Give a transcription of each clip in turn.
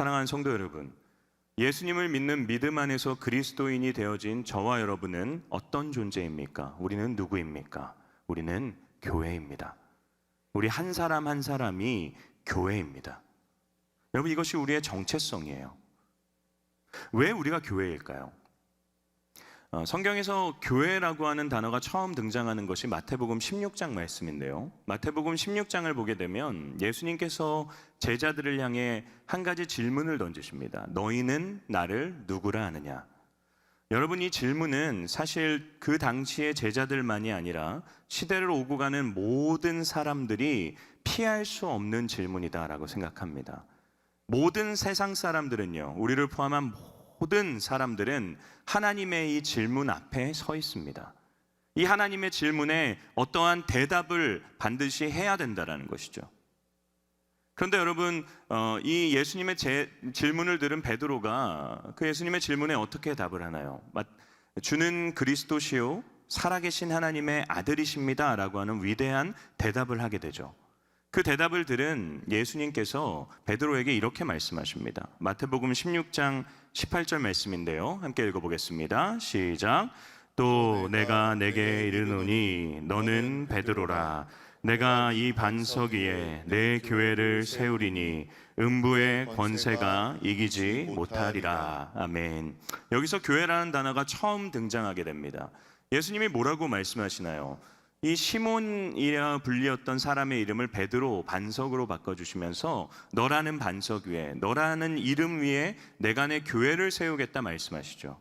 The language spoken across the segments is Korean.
사랑하는 성도 여러분, 예수님을 믿는 믿음 안에서 그리스도인이 되어진 저와 여러분은 어떤 존재입니까? 우리는 누구입니까? 우리는 교회입니다. 우리 한 사람 한 사람이 교회입니다. 여러분, 이것이 우리의 정체성이에요. 왜 우리가 교회일까요? 성경에서 교회라고 하는 단어가 처음 등장하는 것이 마태복음 16장 말씀인데요, 마태복음 16장을 보게 되면 예수님께서 제자들을 향해 한 가지 질문을 던지십니다. 너희는 나를 누구라 하느냐? 여러분, 이 질문은 사실 그 당시의 제자들만이 아니라 시대를 오고 가는 모든 사람들이 피할 수 없는 질문이다라고 생각합니다. 모든 세상 사람들은요, 우리를 포함한 모든 사람들은 하나님의 이 질문 앞에 서 있습니다. 이 하나님의 질문에 어떠한 대답을 반드시 해야 된다는 것이죠. 그런데 여러분, 이 예수님의 질문을 들은 베드로가 그 예수님의 질문에 어떻게 답을 하나요? 주는 그리스도시요 살아계신 하나님의 아들이십니다 라고 하는 위대한 대답을 하게 되죠. 그 대답을 들은 예수님께서 베드로에게 이렇게 말씀하십니다. 마태복음 16장 18절 말씀인데요, 함께 읽어보겠습니다. 시작. 또 내가 내게 이르노니 너는 베드로라. 내가 이 반석 위에 내 교회를 세우리니 음부의 권세가 이기지 못하리라. 아멘. 여기서 교회라는 단어가 처음 등장하게 됩니다. 예수님이 뭐라고 말씀하시나요? 이 시몬이라 불리었던 사람의 이름을 베드로, 반석으로 바꿔주시면서 너라는 반석 위에, 너라는 이름 위에 내가 내 교회를 세우겠다 말씀하시죠.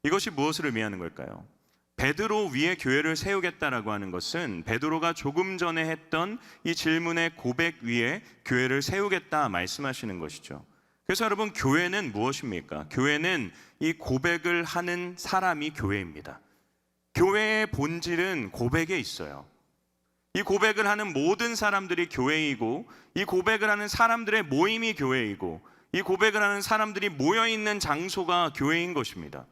이것이 무엇을 의미하는 걸까요? 베드로 위에 교회를 세우겠다라고 하는 것은 베드로가 조금 전에 했던 이 질문의 고백 위에 교회를 세우겠다 말씀하시는 것이죠. 그래서 여러분, 교회는 무엇입니까? 교회는 이 고백을 하는 사람이 교회입니다. 교회의 본질은 고백에 있어요. 이 고백을 하는 모든 사람들이 교회이고, 이 고백을 하는 사람들의 모임이 교회이고, 이 고백을 하는 사람들이 모여있는 장소가 교회인 것입니다.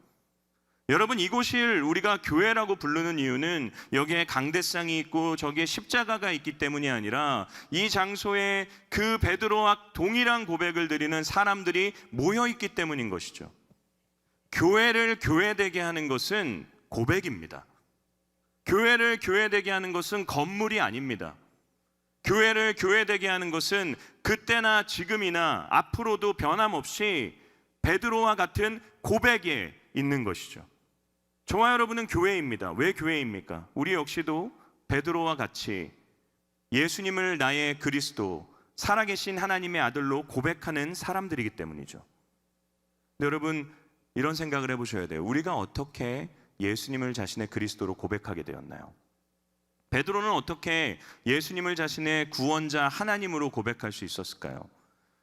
여러분, 이곳을 우리가 교회라고 부르는 이유는 여기에 강대상이 있고 저기에 십자가가 있기 때문이 아니라 이 장소에 그 베드로와 동일한 고백을 드리는 사람들이 모여있기 때문인 것이죠. 교회를 교회되게 하는 것은 고백입니다. 교회를 교회되게 하는 것은 건물이 아닙니다. 교회를 교회되게 하는 것은 그때나 지금이나 앞으로도 변함없이 베드로와 같은 고백에 있는 것이죠. 저와 여러분은 교회입니다. 왜 교회입니까? 우리 역시도 베드로와 같이 예수님을 나의 그리스도, 살아계신 하나님의 아들로 고백하는 사람들이기 때문이죠. 근데 여러분, 이런 생각을 해보셔야 돼요. 우리가 어떻게 예수님을 자신의 그리스도로 고백하게 되었나요? 베드로는 어떻게 예수님을 자신의 구원자 하나님으로 고백할 수 있었을까요?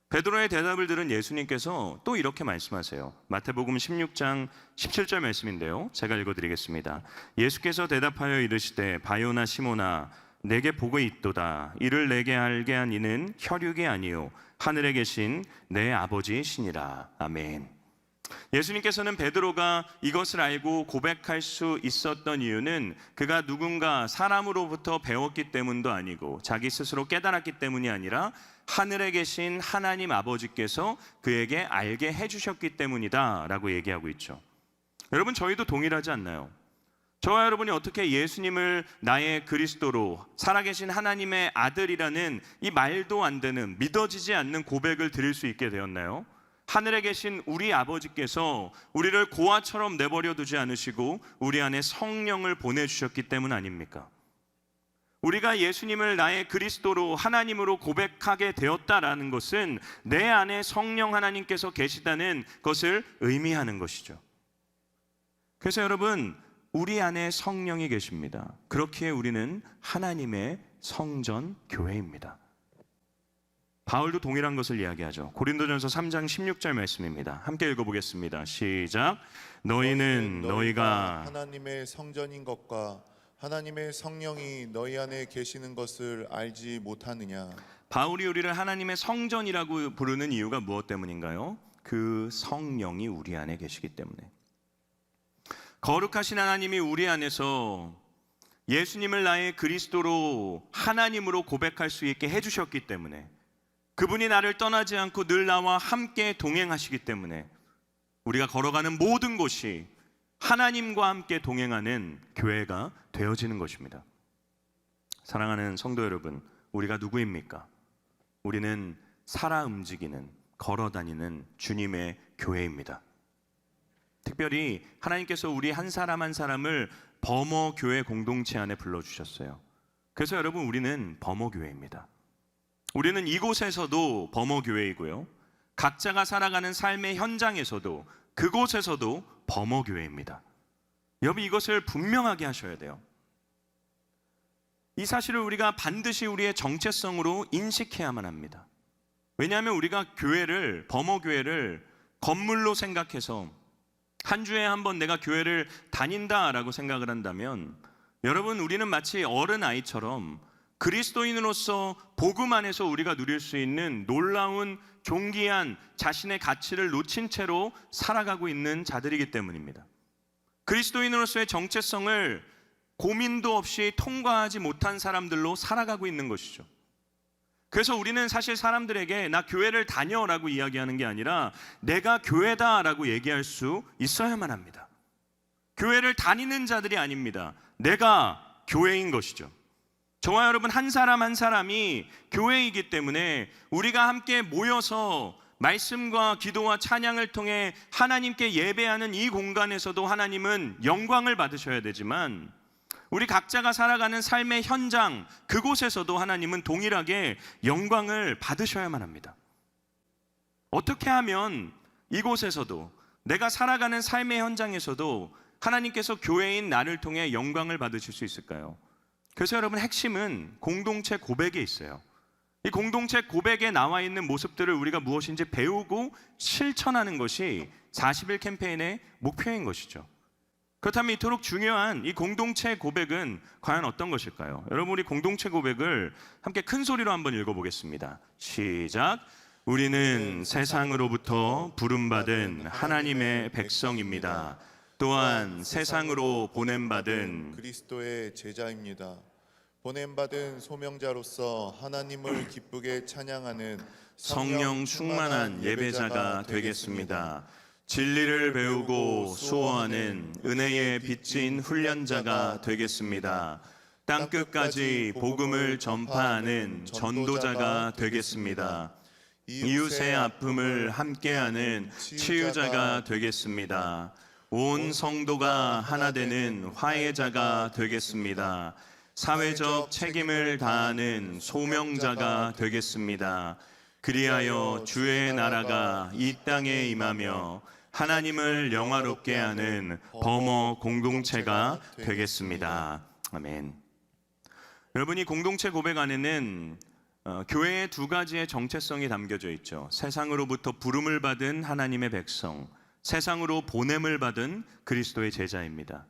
베드로의 대답을 들은 예수님께서 또 이렇게 말씀하세요. 마태복음 16장 17절 말씀인데요, 제가 읽어드리겠습니다. 예수께서 대답하여 이르시되 바요나 시모나 내게 복이 있도다. 이를 내게 알게 한 이는 혈육이 아니요 하늘에 계신 내 아버지이시니라. 아멘. 예수님께서는 베드로가 이것을 알고 고백할 수 있었던 이유는 그가 누군가 사람으로부터 배웠기 때문도 아니고 자기 스스로 깨달았기 때문이 아니라 하늘에 계신 하나님 아버지께서 그에게 알게 해주셨기 때문이다 라고 얘기하고 있죠. 여러분, 저희도 동일하지 않나요? 저와 여러분이 어떻게 예수님을 나의 그리스도로, 살아계신 하나님의 아들이라는 이 말도 안 되는, 믿어지지 않는 고백을 드릴 수 있게 되었나요? 하늘에 계신 우리 아버지께서 우리를 고아처럼 내버려 두지 않으시고 우리 안에 성령을 보내주셨기 때문 아닙니까? 우리가 예수님을 나의 그리스도로, 하나님으로 고백하게 되었다라는 것은 내 안에 성령 하나님께서 계시다는 것을 의미하는 것이죠. 그래서 여러분, 우리 안에 성령이 계십니다. 그렇기에 우리는 하나님의 성전 교회입니다. 바울도 동일한 것을 이야기하죠. 고린도전서 3장 16절 말씀입니다. 함께 읽어보겠습니다. 시작. 너희는 너희가 하나님의 성전인 것과 하나님의 성령이 너희 안에 계시는 것을 알지 못하느냐. 바울이 우리를 하나님의 성전이라고 부르는 이유가 무엇 때문인가요? 그 성령이 우리 안에 계시기 때문에. 거룩하신 하나님이 우리 안에서 예수님을 나의 그리스도로, 하나님으로 고백할 수 있게 해주셨기 때문에, 그분이 나를 떠나지 않고 늘 나와 함께 동행하시기 때문에 우리가 걸어가는 모든 곳이 하나님과 함께 동행하는 교회가 되어지는 것입니다. 사랑하는 성도 여러분, 우리가 누구입니까? 우리는 살아 움직이는, 걸어 다니는 주님의 교회입니다. 특별히 하나님께서 우리 한 사람 한 사람을 범어 교회 공동체 안에 불러주셨어요. 그래서 여러분, 우리는 범어 교회입니다. 우리는 이곳에서도 범어 교회이고요, 각자가 살아가는 삶의 현장에서도, 그곳에서도 범어 교회입니다. 여러분, 이것을 분명하게 하셔야 돼요. 이 사실을 우리가 반드시 우리의 정체성으로 인식해야만 합니다. 왜냐하면 우리가 교회를, 범어 교회를 건물로 생각해서 한 주에 한 번 내가 교회를 다닌다라고 생각을 한다면, 여러분, 우리는 마치 어른아이처럼 그리스도인으로서 복음 안에서 우리가 누릴 수 있는 놀라운 존귀한 자신의 가치를 놓친 채로 살아가고 있는 자들이기 때문입니다. 그리스도인으로서의 정체성을 고민도 없이 통과하지 못한 사람들로 살아가고 있는 것이죠. 그래서 우리는 사실 사람들에게 나 교회를 다녀라고 이야기하는 게 아니라 내가 교회다라고 얘기할 수 있어야만 합니다. 교회를 다니는 자들이 아닙니다. 내가 교회인 것이죠. 저와 여러분 한 사람 한 사람이 교회이기 때문에 우리가 함께 모여서 말씀과 기도와 찬양을 통해 하나님께 예배하는 이 공간에서도 하나님은 영광을 받으셔야 되지만, 우리 각자가 살아가는 삶의 현장, 그곳에서도 하나님은 동일하게 영광을 받으셔야만 합니다. 어떻게 하면 이곳에서도, 내가 살아가는 삶의 현장에서도 하나님께서 교회인 나를 통해 영광을 받으실 수 있을까요? 그래서 여러분, 핵심은 공동체 고백에 있어요. 이 공동체 고백에 나와 있는 모습들을 우리가 무엇인지 배우고 실천하는 것이 40일 캠페인의 목표인 것이죠. 그렇다면 이토록 중요한 이 공동체 고백은 과연 어떤 것일까요? 여러분, 우리 공동체 고백을 함께 큰 소리로 한번 읽어보겠습니다. 시작. 우리는 세상으로부터 부름받은 하나님의 백성입니다. 또한 세상으로 보냄받은 그리스도의 제자입니다. 보냄받은 소명자로서 하나님을 기쁘게 찬양하는 성령 충만한 예배자가 되겠습니다. 진리를 배우고 수호하는 은혜의 빚진 훈련자가 되겠습니다. 땅끝까지 복음을 전파하는 전도자가 되겠습니다. 이웃의 아픔을 함께하는 치유자가 되겠습니다. 온 성도가 하나 되는 화해자가 되겠습니다. 사회적 책임을 다하는 소명자가 되겠습니다. 그리하여 주의 나라가 이 땅에 임하며 하나님을 영화롭게 하는 범어 공동체가 되겠습니다. 아멘. 여러분, 이 공동체 고백 안에는 교회의 두 가지의 정체성이 담겨져 있죠. 세상으로부터 부름을 받은 하나님의 백성, 세상으로 보냄을 받은 그리스도의 제자입니다.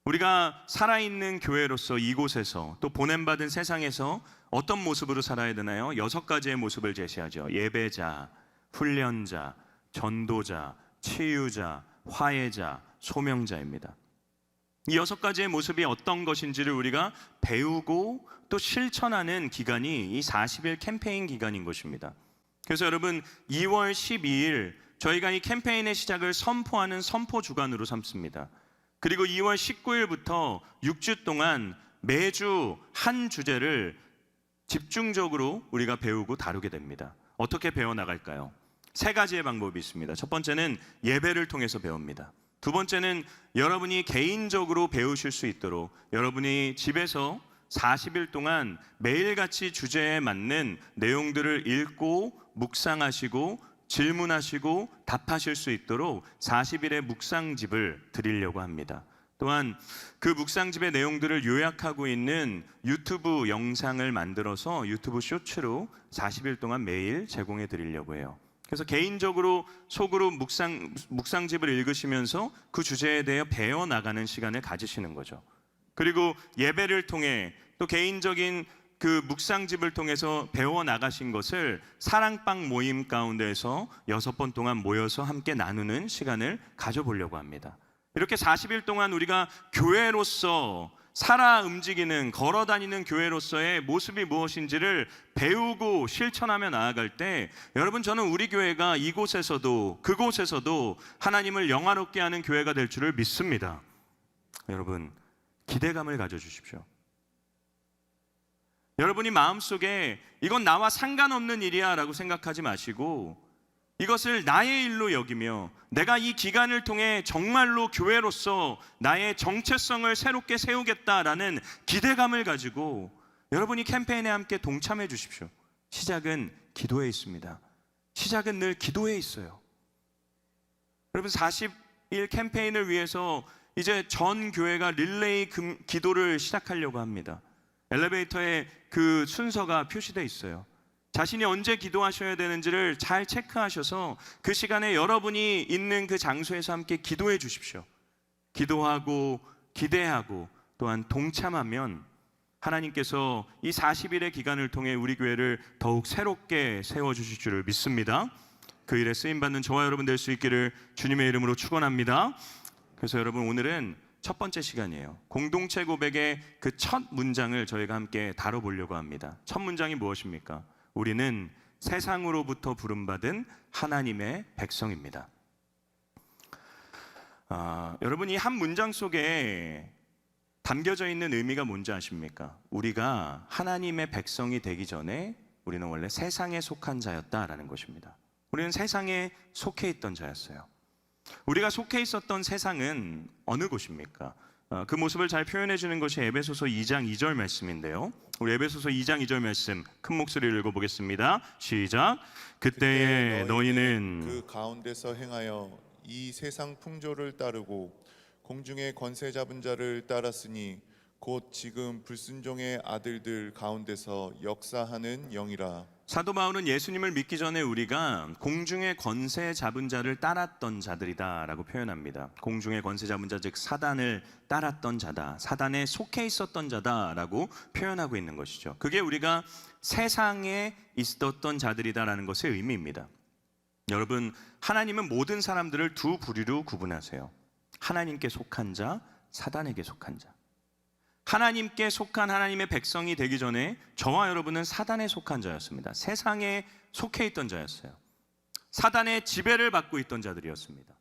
우리가 살아있는 교회로서 이곳에서, 또 보냄받은 세상에서 어떤 모습으로 살아야 되나요? 6가지의 모습을 제시하죠. 예배자, 훈련자, 전도자, 치유자, 화해자, 소명자입니다. 이 6가지의 모습이 어떤 것인지를 우리가 배우고 또 실천하는 기간이 이 40일 캠페인 기간인 것입니다. 그래서 여러분, 2월 12일 저희가 이 캠페인의 시작을 선포하는 선포 주간으로 삼습니다. 그리고 2월 19일부터 6주 동안 매주 한 주제를 집중적으로 우리가 배우고 다루게 됩니다. 어떻게 배워나갈까요? 3가지의 방법이 있습니다. 첫 번째는 예배를 통해서 배웁니다. 두 번째는 여러분이 개인적으로 배우실 수 있도록 여러분이 집에서 40일 동안 매일같이 주제에 맞는 내용들을 읽고 묵상하시고 질문하시고 답하실 수 있도록 40일의 묵상집을 드리려고 합니다. 또한 그 묵상집의 내용들을 요약하고 있는 유튜브 영상을 만들어서 유튜브 쇼츠로 40일 동안 매일 제공해 드리려고 해요. 그래서 개인적으로 속으로 묵상집을 읽으시면서 그 주제에 대해 배워나가는 시간을 가지시는 거죠. 그리고 예배를 통해 또 개인적인 그 묵상집을 통해서 배워나가신 것을 사랑방 모임 가운데에서 6번 동안 모여서 함께 나누는 시간을 가져보려고 합니다. 이렇게 40일 동안 우리가 교회로서 살아 움직이는 걸어 다니는 교회로서의 모습이 무엇인지를 배우고 실천하며 나아갈 때 여러분 저는 우리 교회가 이곳에서도 그곳에서도 하나님을 영화롭게 하는 교회가 될 줄을 믿습니다. 여러분 기대감을 가져주십시오. 여러분이 마음속에 이건 나와 상관없는 일이야 라고 생각하지 마시고 이것을 나의 일로 여기며 내가 이 기간을 통해 정말로 교회로서 나의 정체성을 새롭게 세우겠다라는 기대감을 가지고 여러분이 캠페인에 함께 동참해 주십시오. 시작은 기도에 있습니다. 시작은 늘 기도에 있어요. 여러분 40일 캠페인을 위해서 이제 전 교회가 릴레이 기도를 시작하려고 합니다. 엘리베이터에 그 순서가 표시되어 있어요. 자신이 언제 기도하셔야 되는지를 잘 체크하셔서 그 시간에 여러분이 있는 그 장소에서 함께 기도해 주십시오. 기도하고 기대하고 또한 동참하면 하나님께서 이 40일의 기간을 통해 우리 교회를 더욱 새롭게 세워주실 줄을 믿습니다. 그 일에 쓰임받는 저와 여러분 될 수 있기를 주님의 이름으로 축원합니다. 그래서 여러분 오늘은 첫 번째 시간이에요. 공동체 고백의 그 첫 문장을 저희가 함께 다뤄보려고 합니다. 첫 문장이 무엇입니까? 우리는 세상으로부터 부름받은 하나님의 백성입니다. 여러분 이 한 문장 속에 담겨져 있는 의미가 뭔지 아십니까? 우리가 하나님의 백성이 되기 전에 우리는 원래 세상에 속한 자였다라는 것입니다. 우리는 세상에 속해 있던 자였어요. 우리가 속해 있었던 세상은 어느 곳입니까? 그 모습을 잘 표현해 주는 것이 에베소서 2장 2절 말씀인데요. 우리 에베소서 2장 2절 말씀 큰 목소리로 읽어보겠습니다. 시작. 그때에 너희는 그 가운데서 행하여 이 세상 풍조를 따르고 공중의 권세 잡은 자를 따랐으니 곧 지금 불순종의 아들들 가운데서 역사하는 영이라. 사도 바울은 예수님을 믿기 전에 우리가 공중의 권세 잡은 자를 따랐던 자들이다라고 표현합니다. 공중의 권세 잡은 자 즉 사단을 따랐던 자다, 사단에 속해 있었던 자다라고 표현하고 있는 것이죠. 그게 우리가 세상에 있었던 자들이다라는 것의 의미입니다. 여러분 하나님은 모든 사람들을 두 부류로 구분하세요. 하나님께 속한 자, 사단에게 속한 자. 하나님께 속한 하나님의 백성이 되기 전에 저와 여러분은 사단에 속한 자였습니다. 세상에 속해 있던 자였어요. 사단의 지배를 받고 있던 자들이었습니다.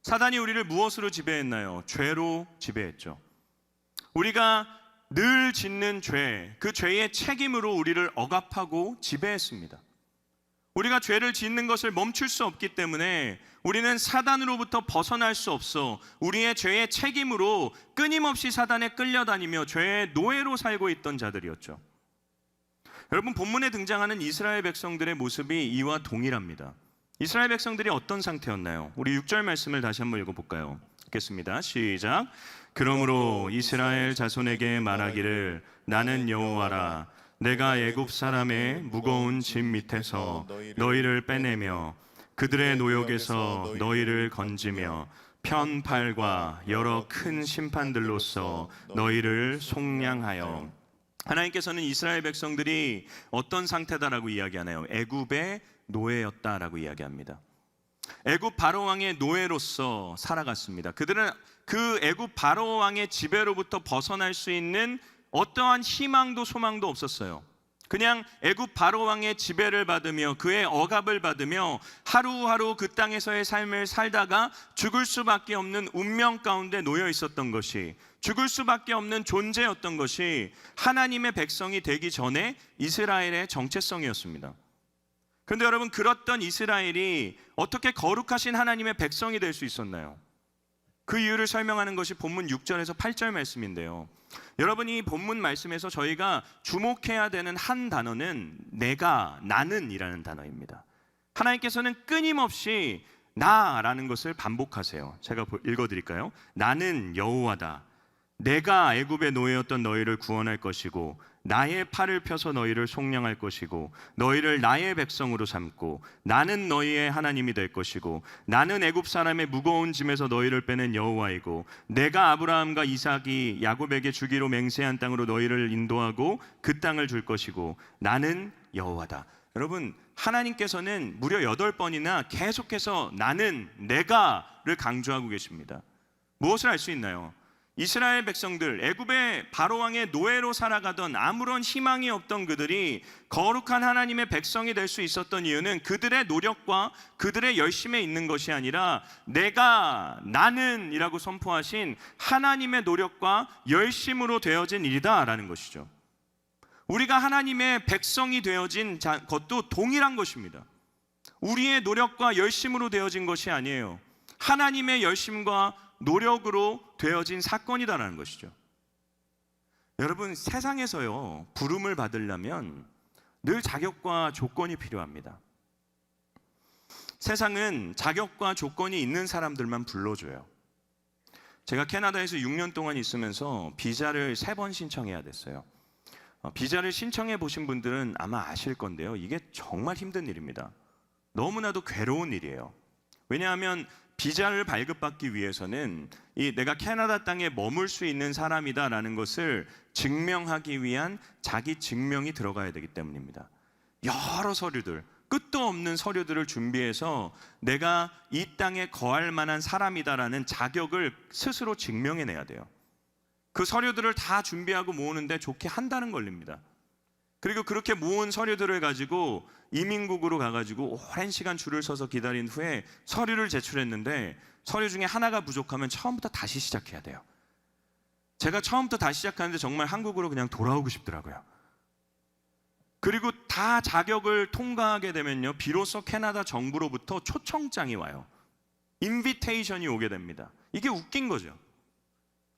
사단이 우리를 무엇으로 지배했나요? 죄로 지배했죠. 우리가 늘 짓는 죄, 그 죄의 책임으로 우리를 억압하고 지배했습니다. 우리가 죄를 짓는 것을 멈출 수 없기 때문에 우리는 사단으로부터 벗어날 수 없어 우리의 죄의 책임으로 끊임없이 사단에 끌려다니며 죄의 노예로 살고 있던 자들이었죠. 여러분 본문에 등장하는 이스라엘 백성들의 모습이 이와 동일합니다. 이스라엘 백성들이 어떤 상태였나요? 우리 6절 말씀을 다시 한번 읽어볼까요? 읽겠습니다. 시작. 그러므로 이스라엘 자손에게 말하기를 나는 여호와라 내가 애굽 사람의 무거운 짐 밑에서 너희를 빼내며 그들의 노역에서 너희를 건지며 편팔과 여러 큰 심판들로서 너희를 속량하여. 하나님께서는 이스라엘 백성들이 어떤 상태다라고 이야기하나요? 애굽의 노예였다라고 이야기합니다. 애굽 바로 왕의 노예로서 살아갔습니다. 그들은 그 애굽 바로 왕의 지배로부터 벗어날 수 있는 어떠한 희망도 소망도 없었어요. 그냥 애굽 바로 왕의 지배를 받으며 그의 억압을 받으며 하루하루 그 땅에서의 삶을 살다가 죽을 수밖에 없는 운명 가운데 놓여 있었던 것이, 죽을 수밖에 없는 존재였던 것이 하나님의 백성이 되기 전에 이스라엘의 정체성이었습니다. 그런데 여러분 그렇던 이스라엘이 어떻게 거룩하신 하나님의 백성이 될 수 있었나요? 그 이유를 설명하는 것이 본문 6절에서 8절 말씀인데요. 여러분 이 본문 말씀에서 저희가 주목해야 되는 한 단어는 내가, 나는이라는 단어입니다. 하나님께서는 끊임없이 나라는 것을 반복하세요. 제가 읽어드릴까요? 나는 여호와다. 내가 애굽의 노예였던 너희를 구원할 것이고 나의 팔을 펴서 너희를 속량할 것이고 너희를 나의 백성으로 삼고 나는 너희의 하나님이 될 것이고 나는 애굽 사람의 무거운 짐에서 너희를 빼낸 여호와이고 내가 아브라함과 이삭이 야곱에게 주기로 맹세한 땅으로 너희를 인도하고 그 땅을 줄 것이고 나는 여호와다. 여러분 하나님께서는 무려 8번이나 계속해서 나는, 내가를 강조하고 계십니다. 무엇을 알 수 있나요? 이스라엘 백성들, 애굽의 바로 왕의 노예로 살아가던 아무런 희망이 없던 그들이 거룩한 하나님의 백성이 될 수 있었던 이유는 그들의 노력과 그들의 열심에 있는 것이 아니라 나는이라고 선포하신 하나님의 노력과 열심으로 되어진 일이다라는 것이죠. 우리가 하나님의 백성이 되어진 것도 동일한 것입니다. 우리의 노력과 열심으로 되어진 것이 아니에요. 하나님의 열심과 노력으로 되어진 사건이다라는 것이죠. 여러분, 세상에서요, 부름을 받으려면 늘 자격과 조건이 필요합니다. 세상은 자격과 조건이 있는 사람들만 불러줘요. 제가 캐나다에서 6년 동안 있으면서 비자를 3번 신청해야 됐어요. 비자를 신청해 보신 분들은 아마 아실 건데요, 이게 정말 힘든 일입니다. 너무나도 괴로운 일이에요. 왜냐하면 비자를 발급받기 위해서는 내가 캐나다 땅에 머물 수 있는 사람이다라는 것을 증명하기 위한 자기 증명이 들어가야 되기 때문입니다. 여러 서류들, 끝도 없는 서류들을 준비해서 내가 이 땅에 거할 만한 사람이다라는 자격을 스스로 증명해내야 돼요. 그 서류들을 다 준비하고 모으는데 좋게 한 달은 걸립니다. 그리고 그렇게 모은 서류들을 가지고 이민국으로 가가지고 오랜 시간 줄을 서서 기다린 후에 서류를 제출했는데 서류 중에 하나가 부족하면 처음부터 다시 시작해야 돼요. 제가 처음부터 다시 시작하는데 정말 한국으로 그냥 돌아오고 싶더라고요. 그리고 다 자격을 통과하게 되면요, 비로소 캐나다 정부로부터 초청장이 와요. 인비테이션이 오게 됩니다. 이게 웃긴 거죠.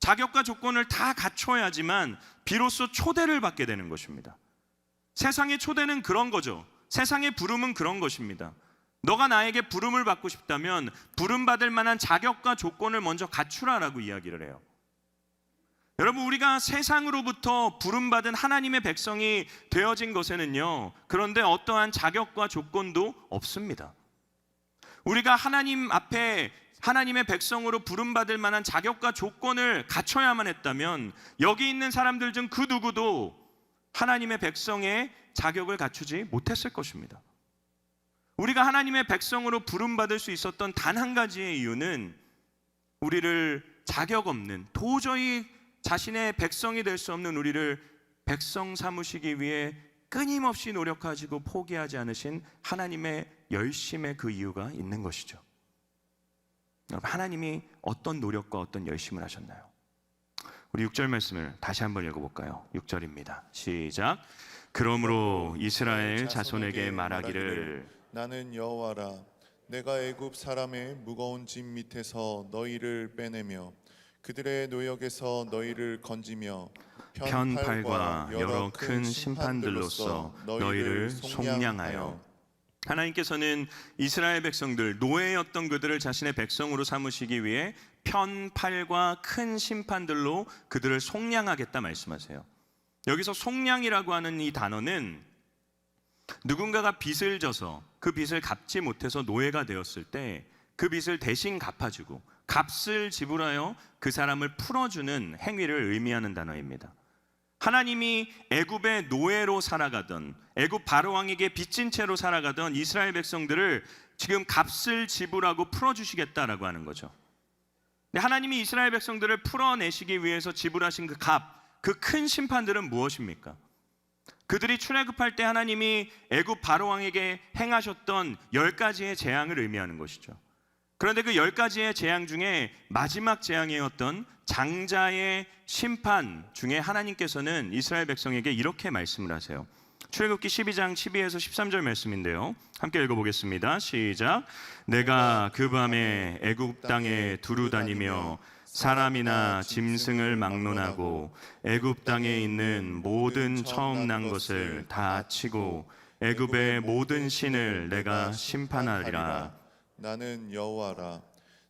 자격과 조건을 다 갖춰야지만 비로소 초대를 받게 되는 것입니다. 세상의 초대는 그런 거죠. 세상의 부름은 그런 것입니다. 너가 나에게 부름을 받고 싶다면 부름받을 만한 자격과 조건을 먼저 갖추라라고 이야기를 해요. 여러분, 우리가 세상으로부터 부름받은 하나님의 백성이 되어진 것에는요, 그런데 어떠한 자격과 조건도 없습니다. 우리가 하나님 앞에 하나님의 백성으로 부름받을 만한 자격과 조건을 갖춰야만 했다면 여기 있는 사람들 중 그 누구도 하나님의 백성의 자격을 갖추지 못했을 것입니다. 우리가 하나님의 백성으로 부름받을 수 있었던 단 한 가지의 이유는 우리를 자격 없는, 도저히 자신의 백성이 될 수 없는 우리를 백성 삼으시기 위해 끊임없이 노력하시고 포기하지 않으신 하나님의 열심의 그 이유가 있는 것이죠. 여러분, 하나님이 어떤 노력과 어떤 열심을 하셨나요? 우리 6절 말씀을 다시 한번 읽어볼까요? 6절입니다. 시작. 그러므로 이스라엘 자손에게 말하기를 나는 여호와라. 내가 애굽 사람의 무거운 짐 밑에서 너희를 빼내며 그들의 노역에서 너희를 건지며 편팔과 여러 큰 심판들로서 너희를 속량하여. 하나님께서는 이스라엘 백성들, 노예였던 그들을 자신의 백성으로 삼으시기 위해 편팔과 큰 심판들로 그들을 속량하겠다 말씀하세요. 여기서 속량이라고 하는 이 단어는 누군가가 빚을 져서 그 빚을 갚지 못해서 노예가 되었을 때 그 빚을 대신 갚아주고 값을 지불하여 그 사람을 풀어주는 행위를 의미하는 단어입니다. 하나님이 애굽의 노예로 살아가던, 애굽 바로왕에게 빚진 채로 살아가던 이스라엘 백성들을 지금 값을 지불하고 풀어주시겠다라고 하는 거죠. 근데 하나님이 이스라엘 백성들을 풀어내시기 위해서 지불하신 그 값, 그 큰 심판들은 무엇입니까? 그들이 출애굽할 때 하나님이 애굽 바로왕에게 행하셨던 10가지의 재앙을 의미하는 것이죠. 그런데 그 10가지의 재앙 중에 마지막 재앙이었던 장자의 심판 중에 하나님께서는 이스라엘 백성에게 이렇게 말씀을 하세요. 출애굽기 12장 12에서 13절 말씀인데요, 함께 읽어보겠습니다. 시작. 내가 그 밤에 애굽 땅에 두루 다니며 사람이나 짐승을 막론하고 애굽 땅에 있는 모든 처음 난 것을 다 치고 애굽의 모든 신을 내가 심판하리라. 나는 여호와라.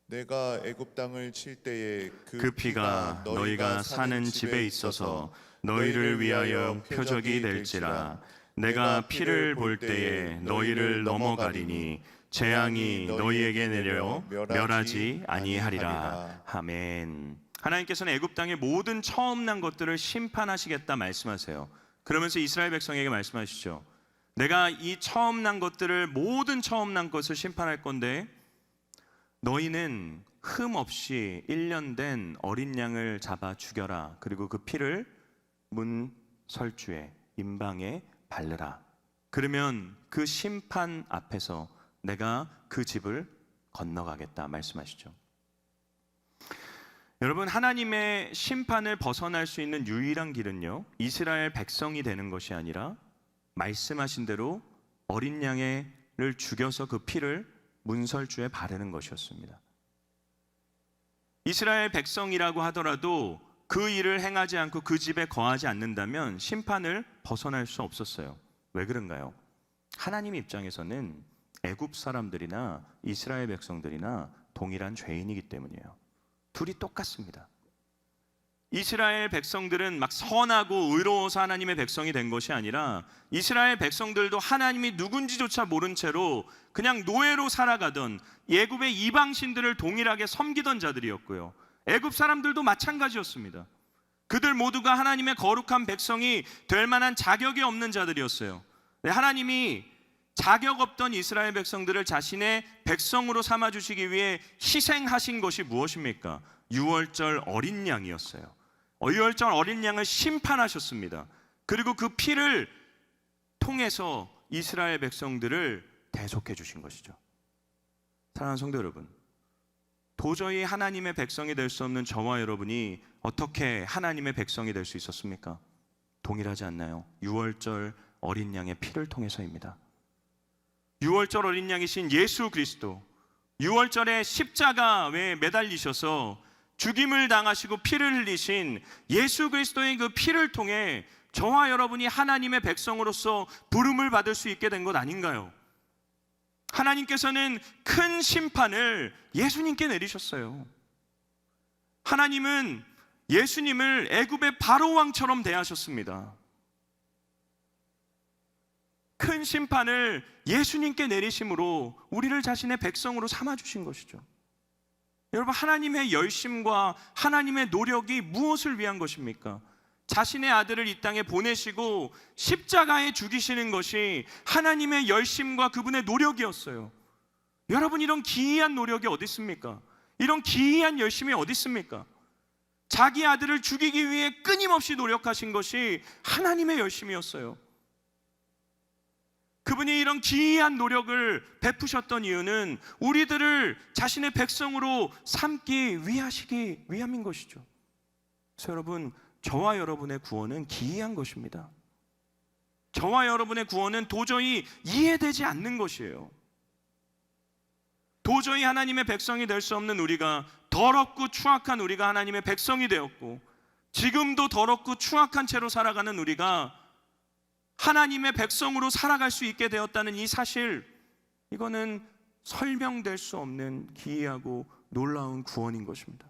내가 애굽 땅을 칠 때에 그 피가 너희가 사는 집에 있어서 너희를 위하여 표적이 될지라. 내가 피를 볼 때에 너희를 넘어가리니 재앙이 너희에게 내려 멸하지 아니하리라. 아멘. 하나님께서는 애굽 땅의 모든 처음 난 것들을 심판하시겠다 말씀하세요. 그러면서 이스라엘 백성에게 말씀하시죠. 내가 이 처음 난 것들을, 모든 처음 난 것을 심판할 건데 너희는 흠 없이 1년 된 어린 양을 잡아 죽여라. 그리고 그 피를 문 설주에 임방에 바르라. 그러면 그 심판 앞에서 내가 그 집을 건너가겠다 말씀하시죠. 여러분, 하나님의 심판을 벗어날 수 있는 유일한 길은요, 이스라엘 백성이 되는 것이 아니라 말씀하신 대로 어린 양을 죽여서 그 피를 문설주에 바르는 것이었습니다. 이스라엘 백성이라고 하더라도 그 일을 행하지 않고 그 집에 거하지 않는다면 심판을 벗어날 수 없었어요. 왜 그런가요? 하나님 입장에서는 애굽 사람들이나 이스라엘 백성들이나 동일한 죄인이기 때문이에요. 둘이 똑같습니다. 이스라엘 백성들은 막 선하고 의로워서 하나님의 백성이 된 것이 아니라 이스라엘 백성들도 하나님이 누군지조차 모른 채로 그냥 노예로 살아가던 애굽의 이방신들을 동일하게 섬기던 자들이었고요. 애굽 사람들도 마찬가지였습니다. 그들 모두가 하나님의 거룩한 백성이 될 만한 자격이 없는 자들이었어요. 하나님이 자격 없던 이스라엘 백성들을 자신의 백성으로 삼아주시기 위해 희생하신 것이 무엇입니까? 유월절 어린 양이었어요. 유월절 어린 양을 심판하셨습니다. 그리고 그 피를 통해서 이스라엘 백성들을 대속해 주신 것이죠. 사랑하는 성도 여러분, 도저히 하나님의 백성이 될 수 없는 저와 여러분이 어떻게 하나님의 백성이 될 수 있었습니까? 동일하지 않나요? 유월절 어린 양의 피를 통해서입니다. 유월절 어린 양이신 예수 그리스도, 유월절에 십자가에 매달리셔서 죽임을 당하시고 피를 흘리신 예수 그리스도의 그 피를 통해 저와 여러분이 하나님의 백성으로서 부름을 받을 수 있게 된 것 아닌가요? 하나님께서는 큰 심판을 예수님께 내리셨어요. 하나님은 예수님을 애굽의 바로 왕처럼 대하셨습니다. 큰 심판을 예수님께 내리심으로 우리를 자신의 백성으로 삼아주신 것이죠. 여러분, 하나님의 열심과 하나님의 노력이 무엇을 위한 것입니까? 자신의 아들을 이 땅에 보내시고 십자가에 죽이시는 것이 하나님의 열심과 그분의 노력이었어요. 여러분, 이런 기이한 노력이 어디 있습니까? 이런 기이한 열심이 어디 있습니까? 자기 아들을 죽이기 위해 끊임없이 노력하신 것이 하나님의 열심이었어요. 그분이 이런 기이한 노력을 베푸셨던 이유는 우리들을 자신의 백성으로 삼기 위함인 것이죠. 그래서 여러분, 저와 여러분의 구원은 기이한 것입니다. 저와 여러분의 구원은 도저히 이해되지 않는 것이에요. 도저히 하나님의 백성이 될 수 없는 우리가, 더럽고 추악한 우리가 하나님의 백성이 되었고, 지금도 더럽고 추악한 채로 살아가는 우리가 하나님의 백성으로 살아갈 수 있게 되었다는 이 사실, 이거는 설명될 수 없는 기이하고 놀라운 구원인 것입니다.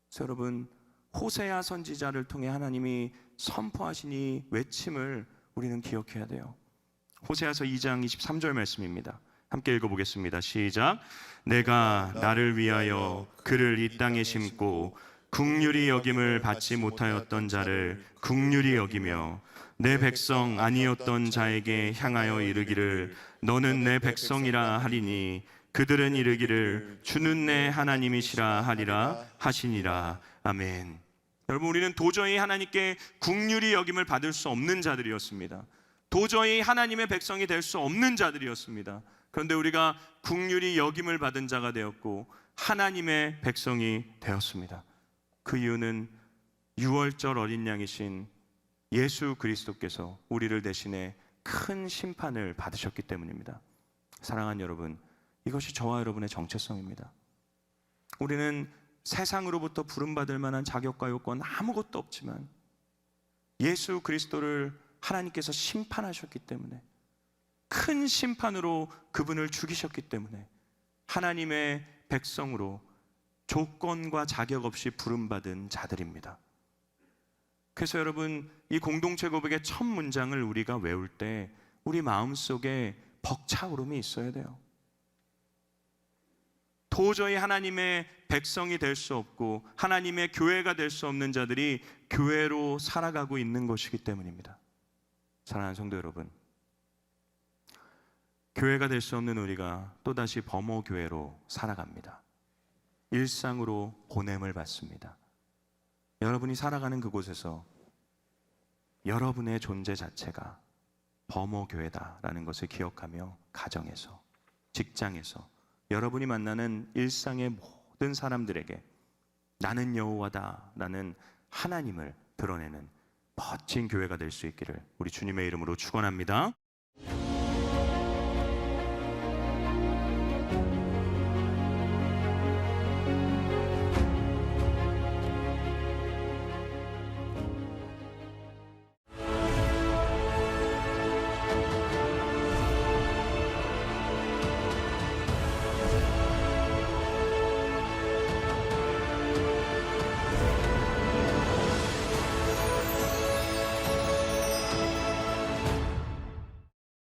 그래서 여러분, 호세아 선지자를 통해 하나님이 선포하신 이 외침을 우리는 기억해야 돼요. 호세아서 2장 23절 말씀입니다. 함께 읽어보겠습니다. 시작. 내가 나를 위하여 그를 이 땅에 심고 긍휼히 여김을 받지 못하였던 자를 긍휼히 여기며 내 백성 아니었던 자에게 향하여 이르기를 너는 내 백성이라 하리니 그들은 이르기를 주는 내 하나님이시라 하리라 하시니라. 아멘. 여러분, 우리는 도저히 하나님께 긍휼히 여김을 받을 수 없는 자들이었습니다. 도저히 하나님의 백성이 될 수 없는 자들이었습니다. 그런데 우리가 긍휼히 여김을 받은 자가 되었고 하나님의 백성이 되었습니다. 그 이유는 유월절 어린 양이신 예수 그리스도께서 우리를 대신해 큰 심판을 받으셨기 때문입니다. 사랑하는 여러분, 이것이 저와 여러분의 정체성입니다. 우리는 세상으로부터 부름받을 만한 자격과 요건 아무것도 없지만 예수 그리스도를 하나님께서 심판하셨기 때문에, 큰 심판으로 그분을 죽이셨기 때문에 하나님의 백성으로 조건과 자격 없이 부름받은 자들입니다. 그래서 여러분, 이 공동체 고백의 첫 문장을 우리가 외울 때 우리 마음속에 벅차오름이 있어야 돼요. 도저히 하나님의 백성이 될 수 없고 하나님의 교회가 될 수 없는 자들이 교회로 살아가고 있는 것이기 때문입니다. 사랑하는 성도 여러분, 교회가 될 수 없는 우리가 또다시 범호 교회로 살아갑니다. 일상으로 보냄을 받습니다. 여러분이 살아가는 그곳에서 여러분의 존재 자체가 범호 교회다라는 것을 기억하며 가정에서, 직장에서, 여러분이 만나는 일상의 모든 사람들에게 나는 여호와다라는 하나님을 드러내는 멋진 교회가 될 수 있기를 우리 주님의 이름으로 축원합니다.